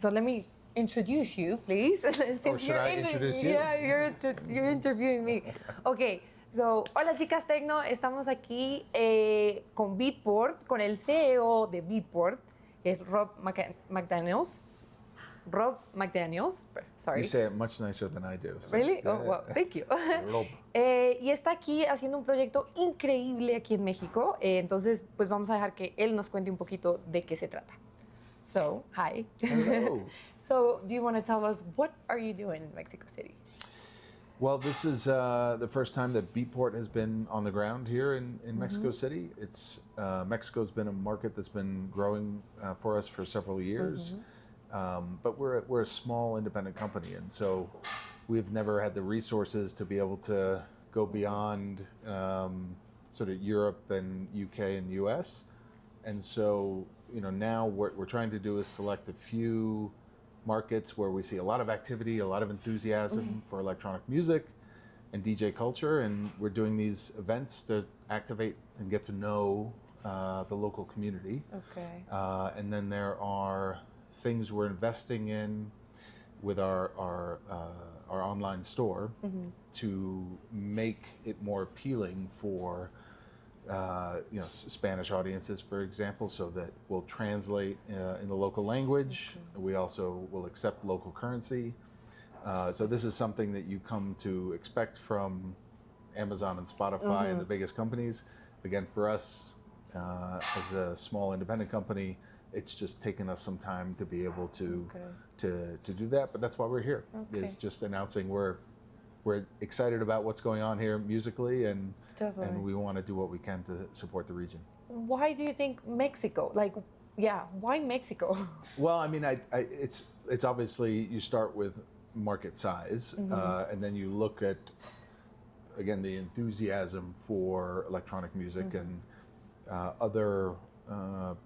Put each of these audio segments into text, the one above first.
So let me introduce you, please. Or should I introduce you? Yeah, you're interviewing me. Okay, so hola chicas techno, estamos aquí con Beatport, con el CEO de Beatport, que es Robb McDaniels. Robb McDaniels, sorry. You say it much nicer than I do. So. Really? Oh, well, thank you. Robb. Y está aquí haciendo un proyecto increíble aquí en México. Entonces, pues vamos a dejar que él nos cuente un poquito de qué se trata. So, hi. Hello. So, do you want to tell us what are you doing in Mexico City? Well, this is the first time that Beatport has been on the ground here in Mexico City. It's Mexico's been a market that's been growing for us for several years. But we're a small independent company, and so we've never had the resources to be able to go beyond sort of Europe and UK and US. And so, now what we're trying to do is select a few markets where we see a lot of activity, a lot of enthusiasm for electronic music and DJ culture, and we're doing these events to activate and get to know the local community. Okay. And then there are things we're investing in with our online store to make it more appealing for Spanish audiences, for example, so that we'll translate in the local language. We also will accept local currency. So this is something that you come to expect from Amazon and Spotify and the biggest companies. Again, for us as a small independent company, it's just taken us some time to be able to do that, but that's why we're here. Is just announcing we're excited about what's going on here musically, and we want to do what we can to support the region. Why do you think Mexico? Why Mexico? Well, I mean, it's obviously you start with market size, and then you look at again the enthusiasm for electronic music and other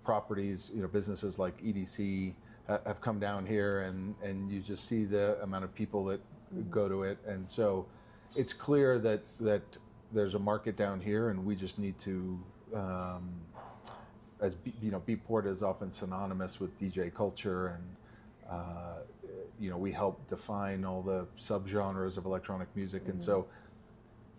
properties, businesses like EDC have come down here, and you just see the amount of people that go to it, and so it's clear that there's a market down here, and we just need to, Beatport is often synonymous with DJ culture, and we help define all the subgenres of electronic music, and so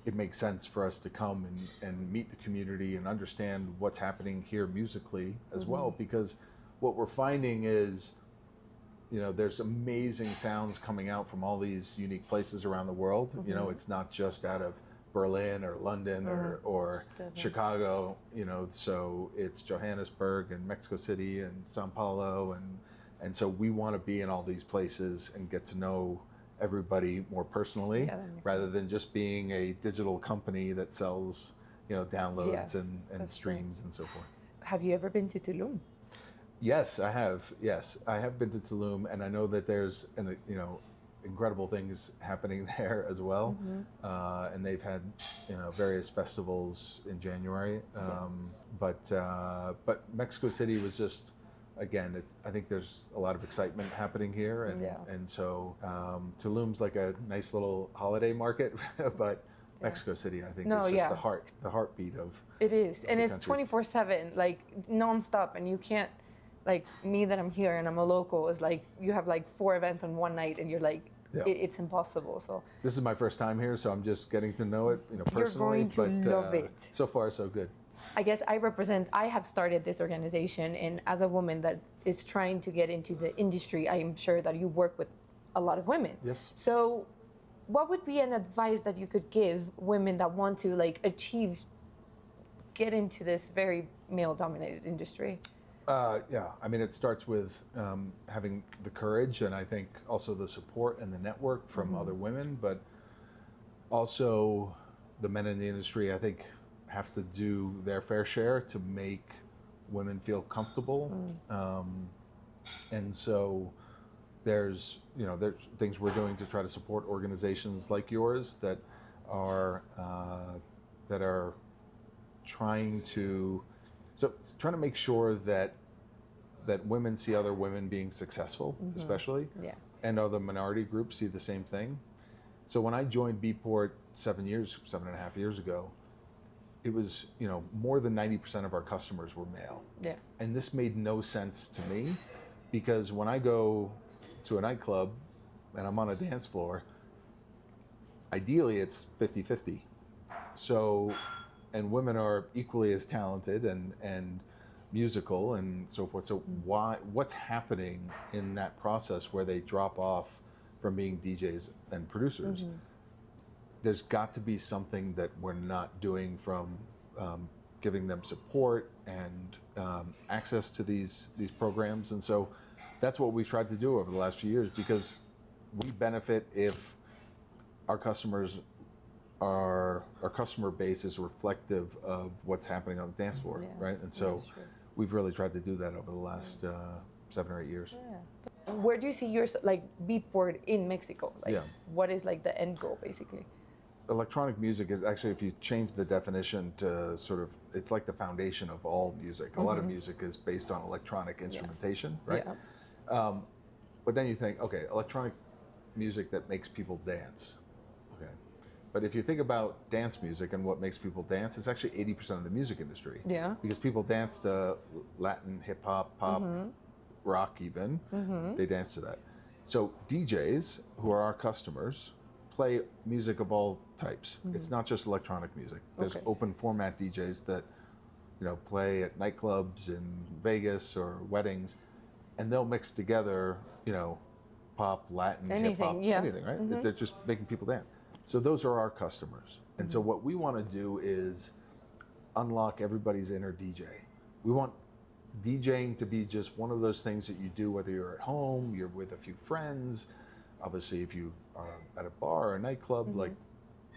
it makes sense for us to come and meet the community and understand what's happening here musically as well, because what we're finding is, there's amazing sounds coming out from all these unique places around the world. It's not just out of Berlin or London or Chicago, so it's Johannesburg and Mexico City and Sao Paulo, and so we want to be in all these places and get to know everybody more personally, rather than just being a digital company that sells, downloads and streams and so forth. Have you ever been to Tulum? Yes, I have. Yes, I have been to Tulum, and I know that there's incredible things happening there as well. And they've had various festivals in January. But Mexico City was just, again, I think there's a lot of excitement happening here, and so Tulum's like a nice little holiday market, but Mexico City, I think, is just the heartbeat of it is, and it's country. 24/7, like nonstop, and you can't, like me that I'm here and I'm a local, is like you have like 4 events on one night, and you're like, it's impossible. So this is my first time here, so I'm just getting to know it, personally. You're going to love it. So far, so good. I guess I have started this organization, and as a woman that is trying to get into the industry, I am sure that you work with a lot of women. Yes. So what would be an advice that you could give women that want to get into this very male-dominated industry? I mean, it starts with having the courage, and I think also the support and the network from other women, but also the men in the industry, I think, have to do their fair share to make women feel comfortable. And so there's things we're doing to try to support organizations like yours that are trying to make sure that women see other women being successful, especially, and other minority groups see the same thing. So when I joined Beatport 7.5 years ago, it was, more than 90% of our customers were male. Yeah. And this made no sense to me, because when I go to a nightclub and I'm on a dance floor, ideally it's 50-50. So, and women are equally as talented and musical and so forth. So what's happening in that process where they drop off from being DJs and producers? There's got to be something that we're not doing from giving them support and access to these programs. And so that's what we've tried to do over the last few years, because we benefit if our customer base is reflective of what's happening on the dance floor, right? And so we've really tried to do that over the last 7 or 8 years. Where do you see your Beatport in Mexico? What is the end goal, basically? Electronic music is actually, if you change the definition to sort of, it's like the foundation of all music. A lot of music is based on electronic instrumentation, right? But then you think, okay, electronic music that makes people dance, okay. But if you think about dance music and what makes people dance, it's actually 80% of the music industry. Because people dance to Latin, hip hop, pop, rock even, they dance to that. So DJs, who are our customers, play music of all types. It's not just electronic music. There's open format DJs that, play at nightclubs in Vegas or weddings, and they'll mix together, pop, Latin, hip hop, anything, right? They're just making people dance. So those are our customers. And so what we want to do is unlock everybody's inner DJ. We want DJing to be just one of those things that you do, whether you're at home, you're with a few friends. Obviously, if you are at a bar or a nightclub,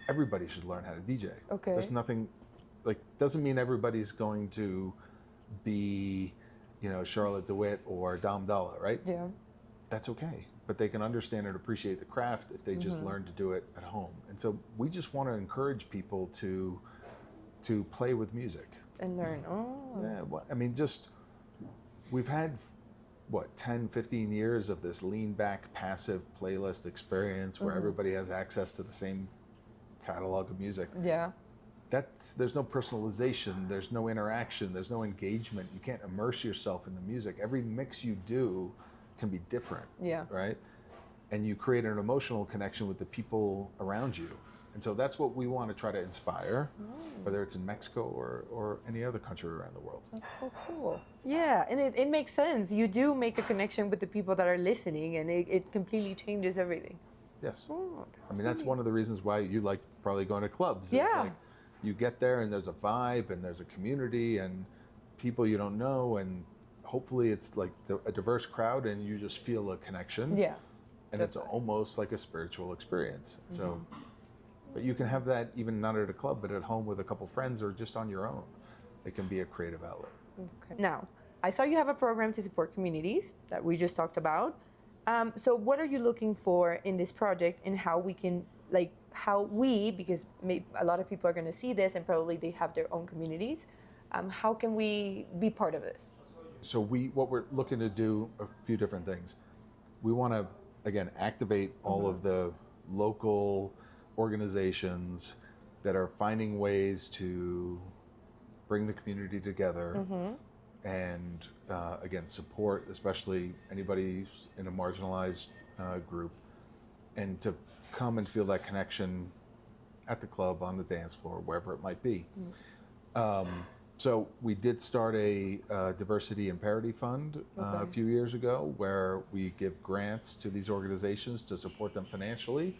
everybody should learn how to DJ. There's nothing, doesn't mean everybody's going to be, Charlotte DeWitt or Dom Dalla, right? That's okay. But they can understand and appreciate the craft if they just learn to do it at home. And so we just want to encourage people to play with music. And learn. Yeah, well, I mean, we've had, 10, 15 years of this lean back, passive playlist experience where everybody has access to the same catalog of music. There's no personalization, there's no interaction, there's no engagement. You can't immerse yourself in the music. Every mix you do can be different, right? And you create an emotional connection with the people around you. And so that's what we want to try to inspire, whether it's in Mexico or any other country around the world. That's so cool. Yeah, and it makes sense. You do make a connection with the people that are listening, and it completely changes everything. Yes. That's one of the reasons why you like probably going to clubs. It's you get there and there's a vibe and there's a community and people you don't know, and hopefully it's a diverse crowd and you just feel a connection. And it's almost like a spiritual experience. So. But you can have that even not at a club, but at home with a couple friends or just on your own. It can be a creative outlet. Now, I saw you have a program to support communities that we just talked about. So what are you looking for in this project, and how we can, because a lot of people are going to see this and probably they have their own communities. How can we be part of this? So what we're looking to do, a few different things. We want to, again, activate all of the local organizations that are finding ways to bring the community together and again, support especially anybody in a marginalized group, and to come and feel that connection at the club, on the dance floor, wherever it might be. So we did start a diversity and parity fund a few years ago, where we give grants to these organizations to support them financially,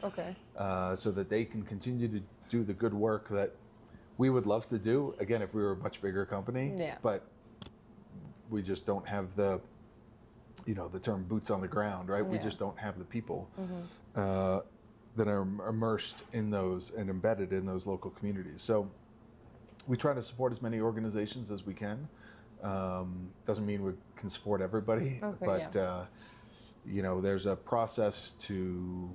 so that they can continue to do the good work that we would love to do, again, if we were a much bigger company. But we just don't have the term boots on the ground, right? We just don't have the people that are immersed in those and embedded in those local communities. So we try to support as many organizations as we can. Doesn't mean we can support everybody, but there's a process to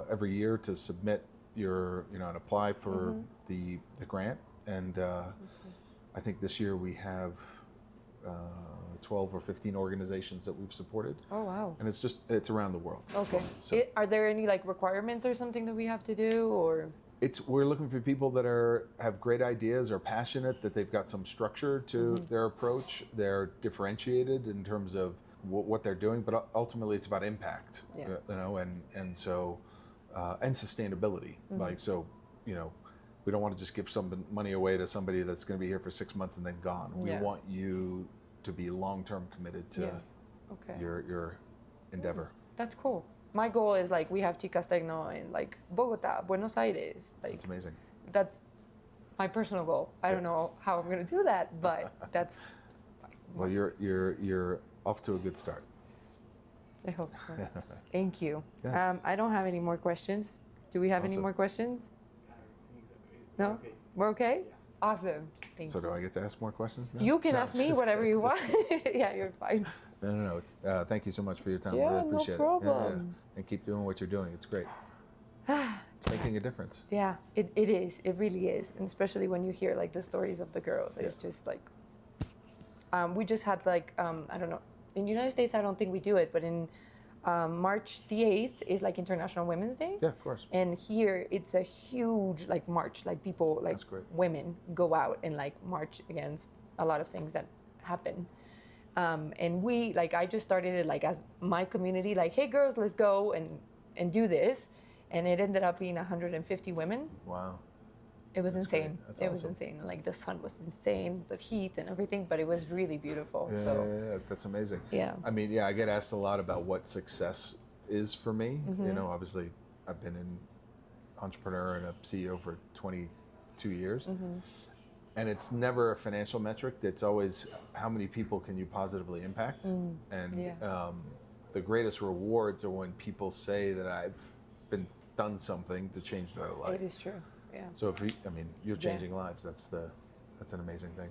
every year to submit your, and apply for the grant. And I think this year we have 12 or 15 organizations that we've supported. Oh, wow. And it's around the world. Okay. So, are there any requirements or something that we have to do, or? We're looking for people that have great ideas, are passionate, that they've got some structure to their approach. They're differentiated in terms of what they're doing, but ultimately it's about impact. Yeah. You know, and so and sustainability. Like, so, you know, we don't want to just give some money away to somebody that's going to be here for 6 months and then gone. We want you to be long-term committed to your endeavor. That's cool. My goal is like we have Chicas Techno in like Bogota, Buenos Aires. Like, That's amazing. That's my personal goal. I don't know how I'm going to do that, but that's. Well, you're off to a good start. I hope so. Thank you. Yes. I don't have any more questions. Do we have any more questions? No? Okay. We're okay? Awesome. Thank you. Do I get to ask more questions now? You can No, ask me just whatever kidding, you just want. Yeah, you're fine. No. Thank you so much for your time. Yeah, I really appreciate no it. problem. And keep doing what you're doing. It's great. It's making a difference. Yeah, it is. It really is. And especially when you hear like the stories of the girls. It's just like, we just had like, I don't know, in the United States, I don't think we do it, but in March the 8th is like International Women's Day. Yeah, of course. And here it's a huge like march, like people, like women go out and like march against a lot of things that happen. And we, like, I just started it like as my community, like, hey girls, let's go and do this. And it ended up being 150 women. Wow. It was insane. That's it was awesome. insane. Like the sun was insane, the heat and everything, but it was really beautiful. Yeah, So that's amazing. yeah. I mean, I get asked a lot about what success is for me. You know, obviously, I've been an entrepreneur and a CEO for 22 years. And it's never a financial metric. It's always how many people can you positively impact. And the greatest rewards are when people say that I've done something to change their life. It is true. Yeah. So if you're changing lives, that's an amazing thing.